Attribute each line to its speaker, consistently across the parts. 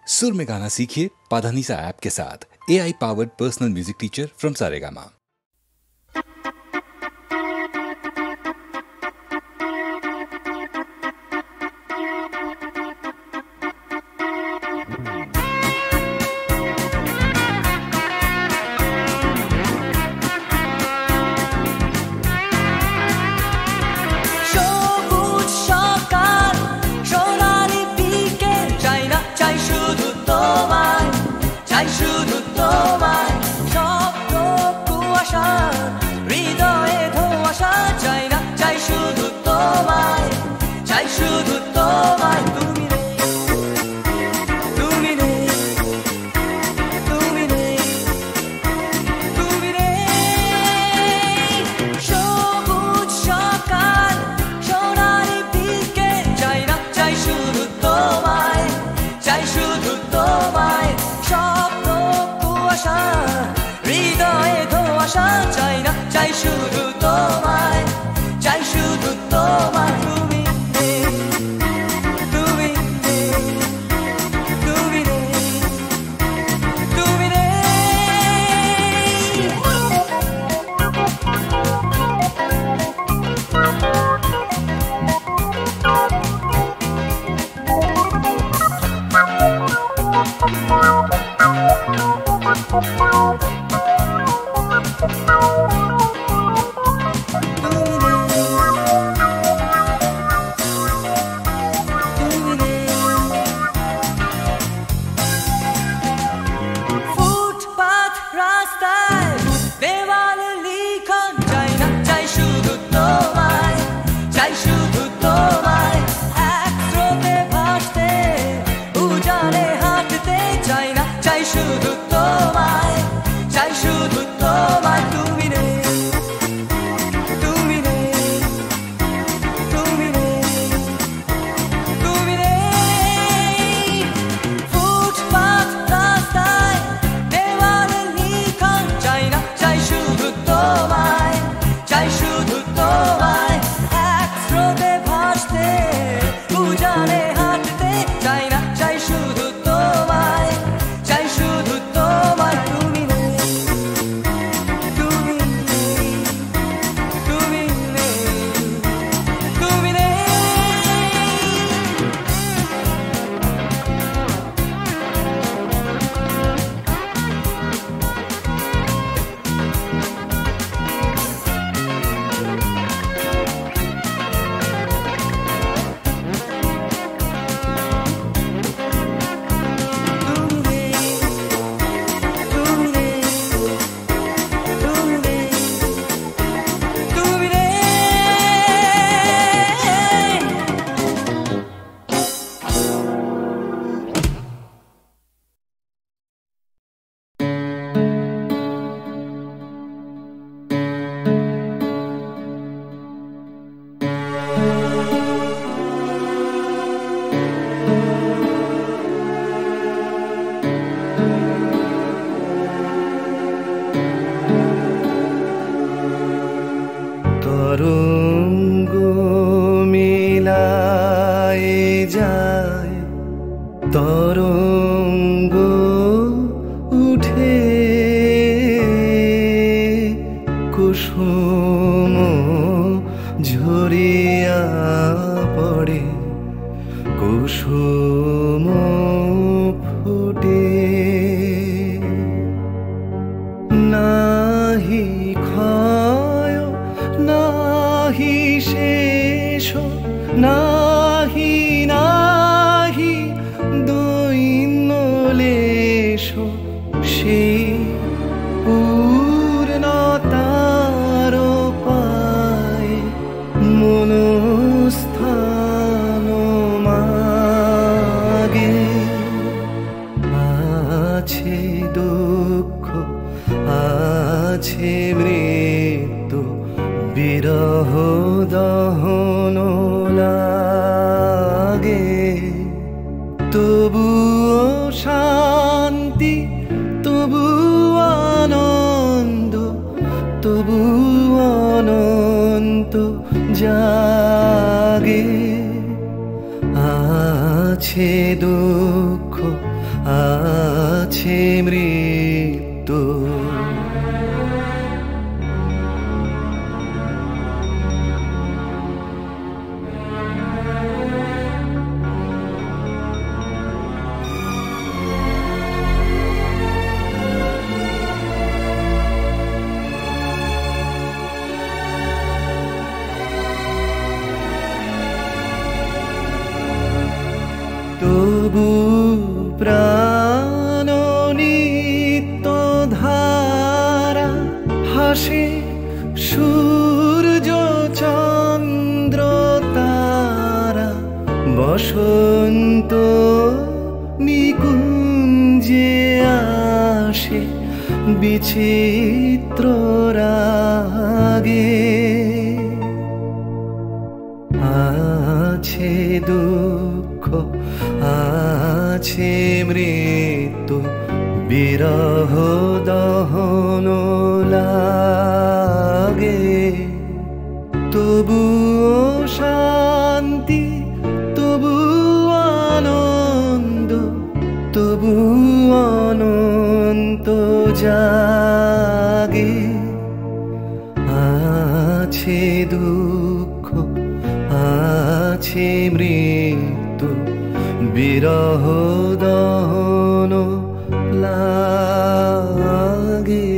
Speaker 1: सुर में गाना सीखिए पाधानीसा ऐप के साथ। AI powered personal music teacher from Saregama.
Speaker 2: জাগে আছে দুঃখ আছে মৃত্যু। তবু প্রাণ নিত্য ধারা হাসে সূর্য চন্দ্র তারা, বসন্ত নিকুঞ্জে আসে বিচিত্র রাগে। আছে দুঃখ আছে মৃত্যু, বিরহ দহন লাগে। তবুও শান্তি, তবু আনন্দ, তবু অনন্ত জাগে। আছে দুঃখ আছে মৃত্যু, বিরহ দহন লাগে।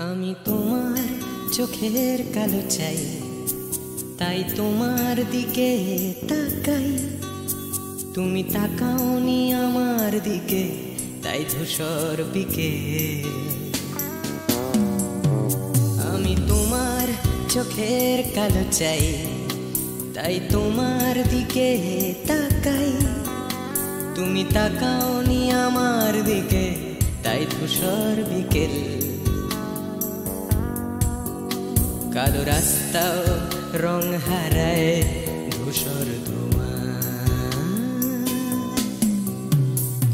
Speaker 3: আমি তোমার চোখের কালো চাই, তাই তোমার দিকে তাকাই। তুমি তাকাওনি আমার দিকে, তাই ধূসর বিকেল। আমি তোমার চোখের কালো চাই, তাই তোমার দিকে তাকাই। তুমি তাকাওনি আমার দিকে, তাই ধূসর বিকেল। কালো রাস্তাও রং হারায় ধূসর ধোঁয়া।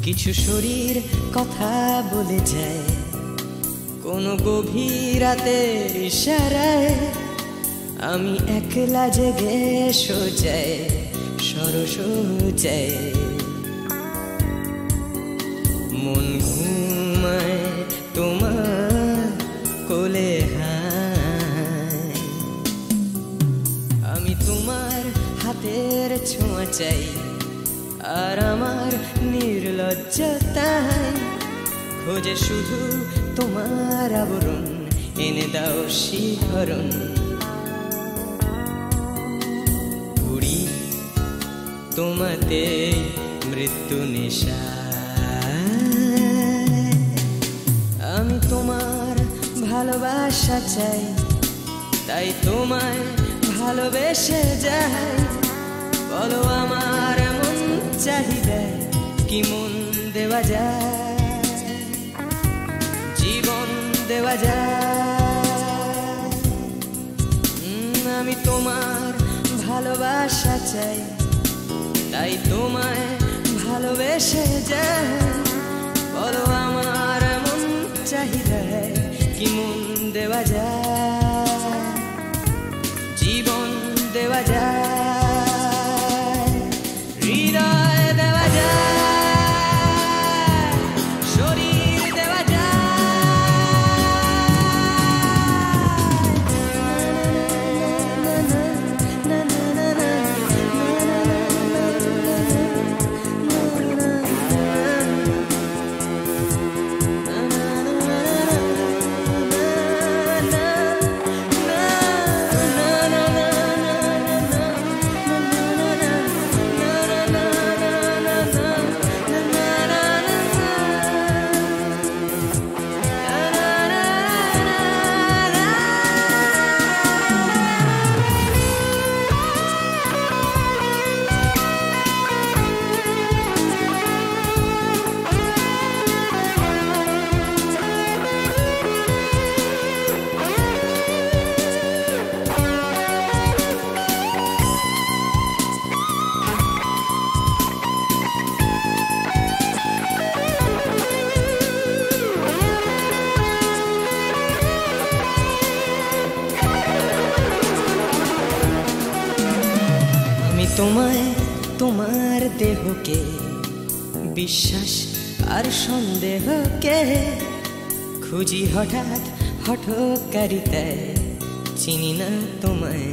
Speaker 3: কিছু শরীর কথা বলে যায় কোনো গভীর রাতের ইশারায়। আমি একলা জেগে সোজায় সরসোজায়, মন ঘুমায় তোমার কোলে। আমি তোমার হাতের ছোঁয়া চাই, আর আমার নির্লজ্জতায় খোঁজে শুধু তোমার আবরণ। এনে দাও শিহরণ, পুরি তোমাতে মৃত্যু নেশা। আমি তোমার ভালোবাসা চাই, তাই তোমায় ভালোবেসে যাই। বলো আমার মন চাহিদা কি মন দেওয়া যায়, জীবন দেওয়া যায়। আমি তোমার ভালোবাসা চাই, তাই তোমায় ভালোবেসে যাই। বলো আমার মন চাহিদা কি মন দেওয়া যায়, জীবন দেওয়া যায়, হৃদয় দেওয়া যায়, শরীর দেওয়া যায়। তোমায় তোমার দেহকে বিশ্বাস আর সন্দেহকে খুঁজি হঠাৎ হঠকারিতায় চিনি না তোমায়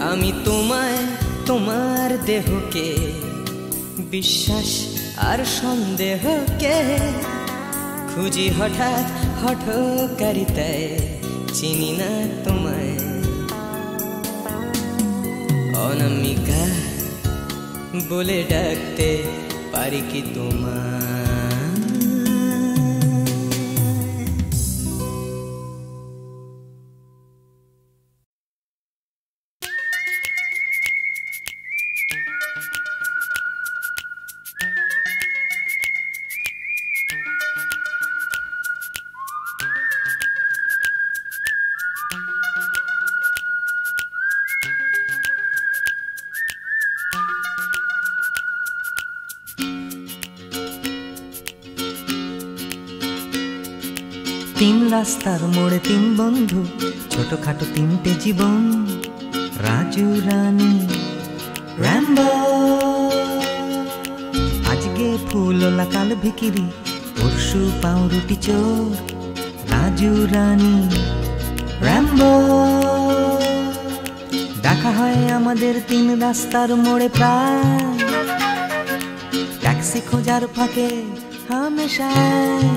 Speaker 3: আমি তোমায় তোমার দেহকে বিশ্বাস আর সন্দেহকে খুঁজি হঠাৎ হঠকারিতায় চিনি না তোমায় অনামিকা বলে ডাকতে পারি কি তোমায়
Speaker 4: তিন রাস্তার মোড়ে তিন বন্ধু, ছোটখাটো তিনটে জীবন, রাজু রানী র্যাম্বো। আজকে ফুলওলা কাল ভিকিরি, পরশু পাউরুটি চোর, রাজু রানী র্যাম্বো। দেখা হয় আমাদের তিন রাস্তার মোড়ে প্রায়, ট্যাক্সি খোঁজার ফাঁকে হামেশায়।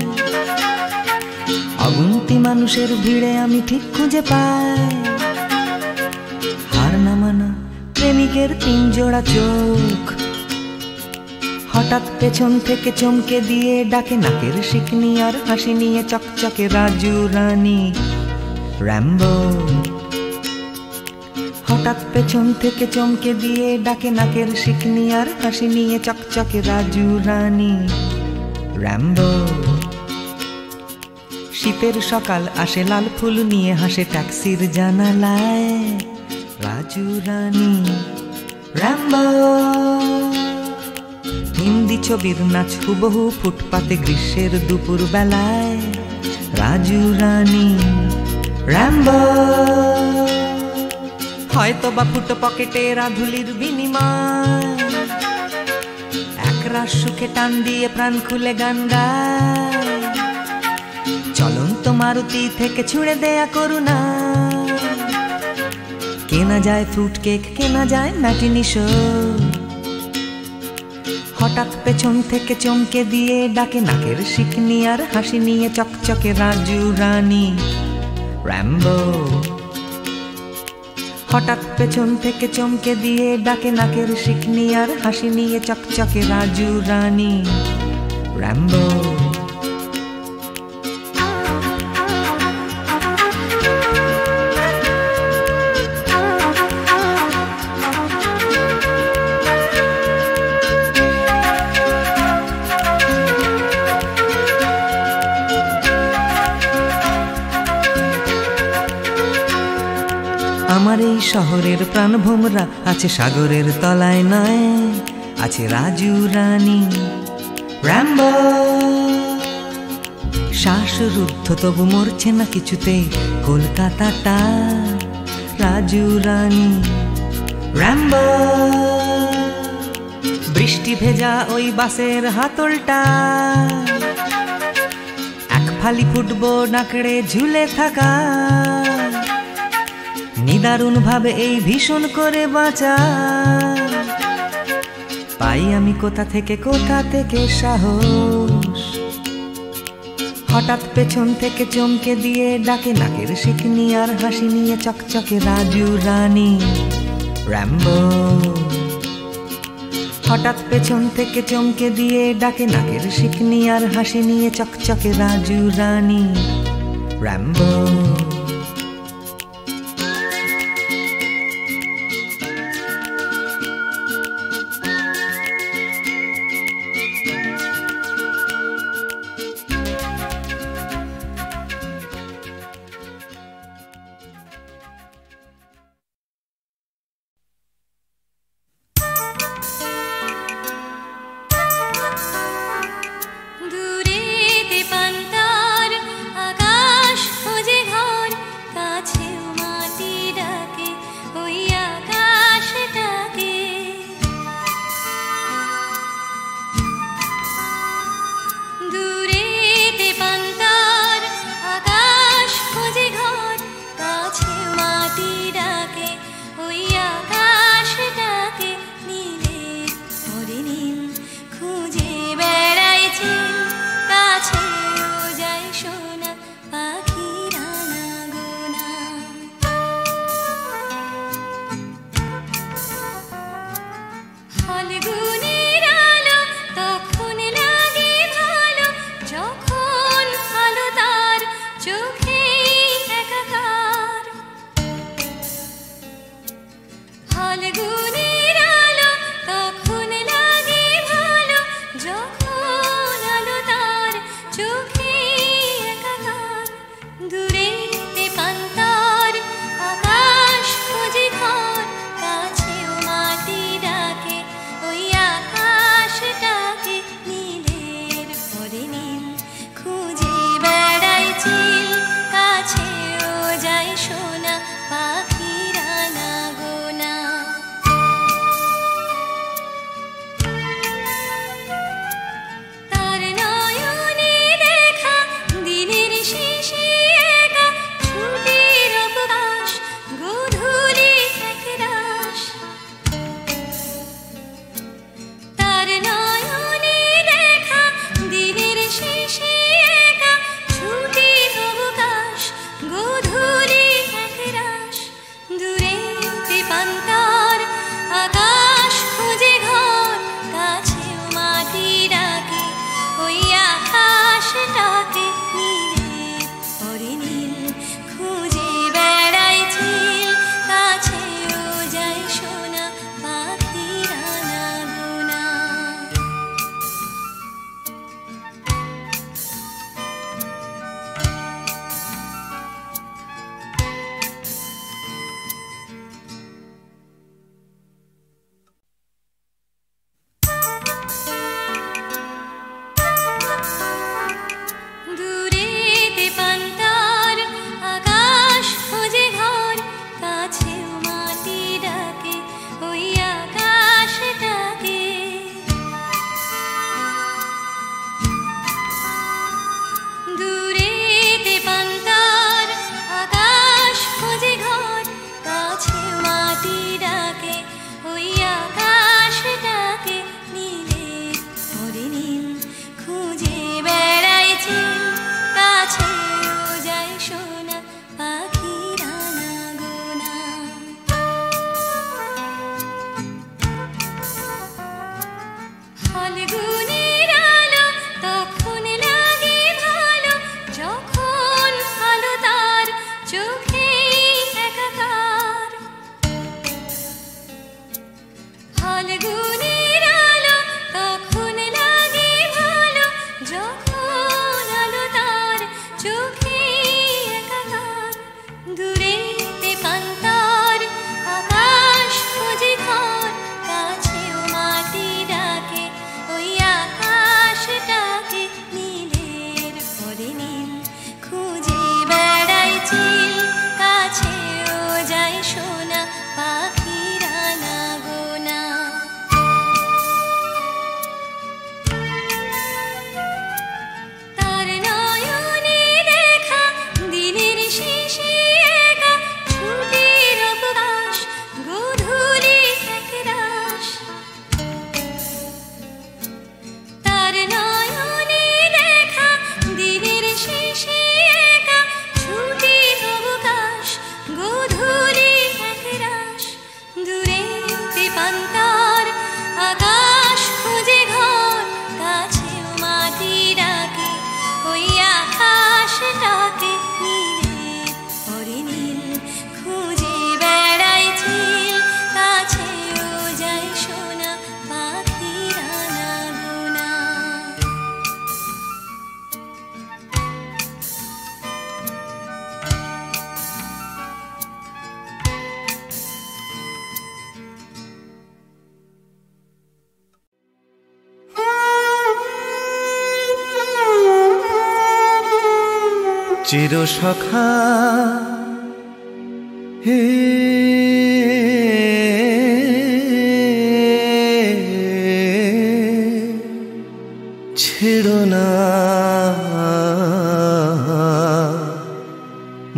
Speaker 4: অগুন্তি মানুষের ভিড়ে আমি ঠিক খুঁজে পাই হার না মানা প্রেমিকের তিন জোড়া চোখ। হঠাৎ পেছন থেকে চমকে দিয়ে ডাকে নাকের শিকনি আর হাসি নিয়ে চকচকে রাজু রানী র্যাম্বো। হঠাৎ পেছন থেকে চমকে দিয়ে ডাকে নাকের শিকনি আর হাসি নিয়ে চকচকে রাজু রানী র্যাম্বো। শীতের সকাল আসে লাল ফুল নিয়ে হাসে ট্যাক্সির জানালায়, রাজু রানী র্যাম্বো। হিন্দি ছবির নাচ হুবহু ফুটপাতে গ্রীষ্মের দুপুর বেলায়, রাজু রানী র্যাম্বো। হয়তো বা ফুটো পকেটে রাধুলির বিনিময়, একরাশ সুখে টান দিয়ে প্রাণ খুলে গান গায়। চলন্ত মারুতি থেকে ছুঁড়ে দেয়া করুণা, কেনা যায় ফ্রুট কেক, কেনা যায় ম্যাটিনি শো। হঠাৎ পেছন থেকে চমকে দিয়ে ডাকে নাকের শিকনি আর হাসি নিয়ে চকচকে রাজু রানী র্যাম্বো। হঠাৎ পেছন থেকে চমকে দিয়ে ডাকে নাকের শিকনি আর হাসি নিয়ে চকচকে রাজু রানী র্যাম্বো। আমার এই শহরের প্রাণভোমরা আছে সাগরের তলায় নয়, আছে রাজু রানী র্যাম্বো। শ্বাসরুদ্ধ তবু মরছে না কিছুতেই কলকাতাটা, রাজু রানী র্যাম্বো। বৃষ্টি ভেজা ওই বাসের হাতলটা, এক ফালি ফুটবল আঁকড়ে ঝুলে থাকা। নিদারুণ ভাবে এই ভীষণ করে বাঁচা, পাই আমি কোথা থেকে সাহস। হঠাৎ পেছন থেকে চমকে দিয়ে ডাকে নাকের শিকনি আর হাসি নিয়ে চকচকে রাজু রানী র্যাম্বো। হঠাৎ পেছন থেকে চমকে দিয়ে ডাকে নাকের শিকনি আর হাসি নিয়ে চকচকে রাজু রানী র্যাম্বো।
Speaker 5: দূরে দিগন্তার আকাশ খুঁজে ঘর ফাল্গুনের আলো তখন লাগে ভালো, যখন আলো তার চোখে একাকার। দূরেতে পান্তার আকাশ খুঁজে ঘর, কাছেও মাটি ডাকে ওই আকাশটাকে। নীলের পরে নীল খুঁজে বেড়ায় চিল, কাছেও যায় সোনা পাখিরা না গোনা। তার নয়নে দেখা দিনের শেষে একা ছুটির অবকাশ, গোধূলি একরাশ। তার নয়নে দেখা দিনের শেষে একা ছুটির অবকাশ, গোধূলি একরাশ। দূরেতে পান্তার আকাশ খুঁজে ঘর, কাছেও মাটি ডাকে ওই আকাশটাকে। নীলের পরে নীল খুঁজে বেড়ায় চিল, কাছেও যায় সোনা পাখিরা না গোনা। দূরেতে পান্তার আকাশ খুঁজে ঘর, কাছেও মাটি ডাকে ওই আকাশটাকে। দূরেতে পান্তার আকাশ খুঁজে ঘর, কাছেও মাটি ডাকে ওই আকাশটাকে। নীলের পরে নীল খুঁজে বেড়ায় চিল, কাছেও যায় সোনা পাখিরা না গোনা। ফাল্গুনের আলো তখন লাগে ভালো, যখন আলো তার চোখে একাকার। ফাল্গুনের আলো তখন লাগে ভালো, যখন আলো তার চোখে একাকার। দূরেতে পান্তার আকাশ খুঁজে ঘর, কাছেও মাটি ডাকে ওই আকাশটাকে। নীলের পরে নীল খুঁজে বেড়ায় চিল, কাছেও যায় সোনা পাখিরা না গোনা। তার নয়নে দেখা দিনের শেষে একা ছুটির অবকাশ, গোধূলি একরাশ। তার নয়নে দেখা দিনের শেষে একা ছুটির অবকাশ, গোধূলি একরাশ। দূরেতে পান্তার আকাশ খুঁজে ঘর, কাছেও মাটি ডাকে ওই আকাশটাকে। নীলের পরে নীল খুঁজে বেড়ায় চিল, কাছেও যায় সোনা পাখিরা না গোনা।
Speaker 2: চিরসখা হে ছেড়ো না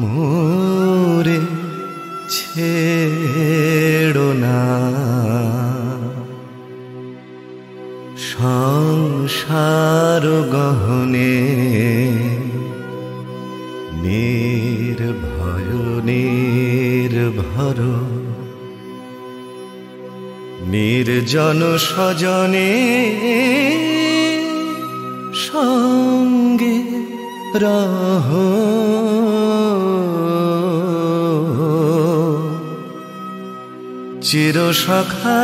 Speaker 2: মোরে, ছেড়ো না। সংসার গহনে নির্ভয় নির্ভর, নির্জন স্বজনে সঙ্গে রহ। চিরসখা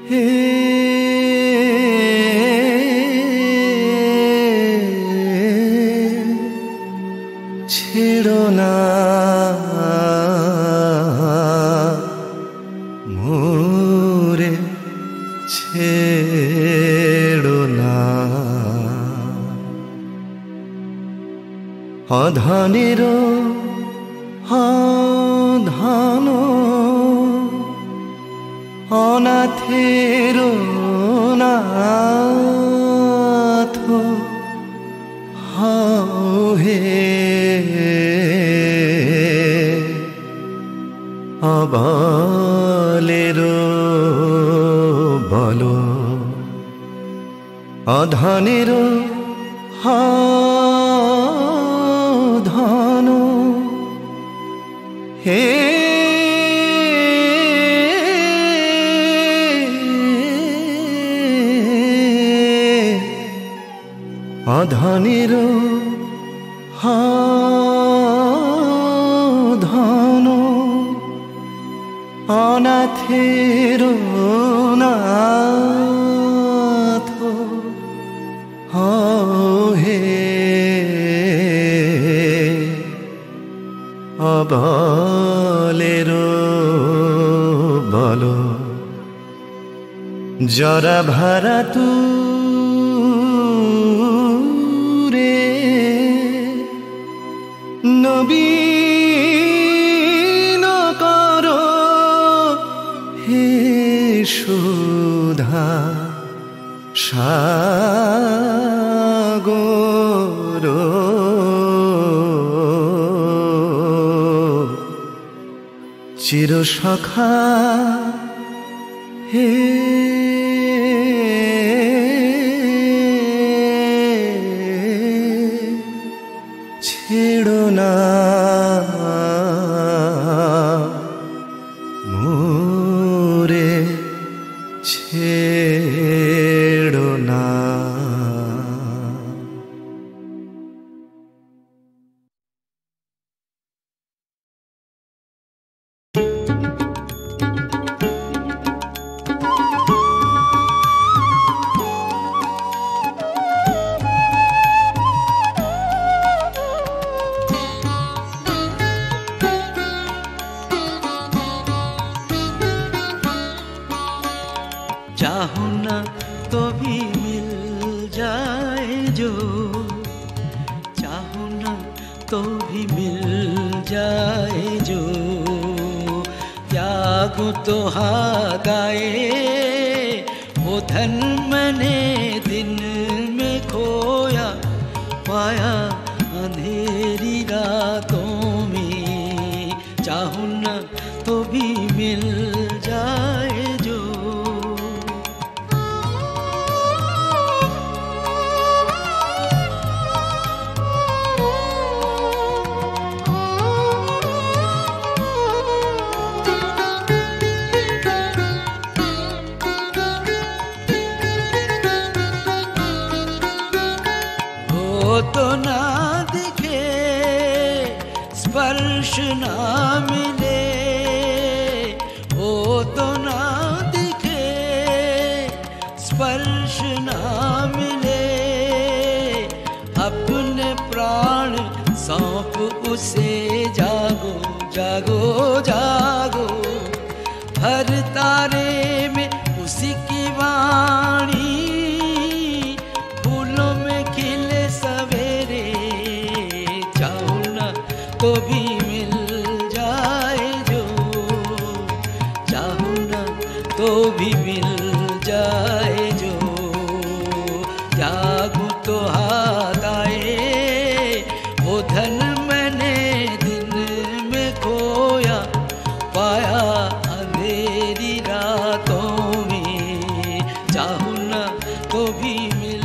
Speaker 2: হে ছেড়ো না মোরে ছেড়ো না অধনেরও অধন অনাথের নাথ হে অবলের বল অধনের ধন হে অধনের ধন অনাথের নাথ হে অবলের বল জরা ভারা তু রে নবীন কর হে সুধা সাগর চিরসখা হে ছেড়ো না মোরে ছেড়ো না
Speaker 6: चाहो ना तो भी मिल जाए जो चाहो ना तो भी मिल जाए जो त्याग तो गाए वो धन मैंने दिन में खोया पाया अंधेरी रातों में चाहो ना तो भी मिल जाए जो तो ना दिखे स्पर्श ना मिले वो तो ना दिखे स्पर्श ना मिले अपने प्राण सौंप उसे जागो जागो जागो हर तारे में उसी की वाणी सवेरे चाहो ना तो भी मिल जाए जो चाहो ना तो भी मिल जाए जो जागू तो हाथ आए वो धन मैंने दिन में खोया पाया अंधेरी रातों में चाहो ना तो भी मिल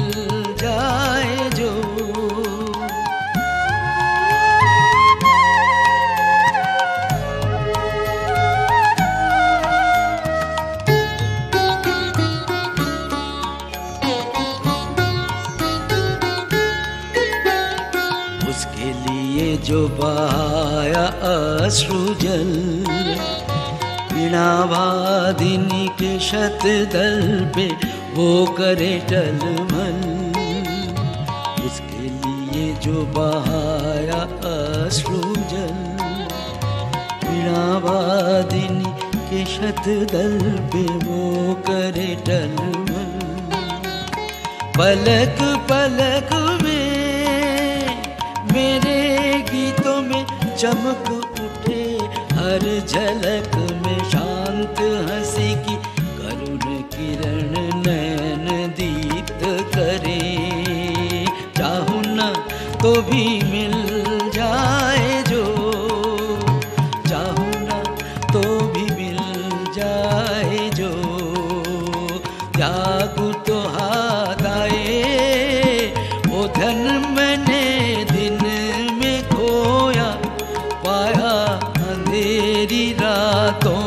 Speaker 6: जाए जो उसके लिए जो बहाया अश्रु जल वीणावादिनी के शतदल पे वो करे टलमल, उसके लिए जो बहाया अश्रुजल। वीणावादिनी के शतदल पे वो करे टलमल, पलक पलक में मेरे गीतों में चमक उठे, हर झलक में शांत हंसी की करुण किरण नैन दीप्त करे। चाहूं ना तो भी मिल जाए जो, चाहूं ना तो भी मिल जाए जो, त्यागू तो हाथ आए वो धन मैंने दिन में खोया, पाया अंधेरी रातों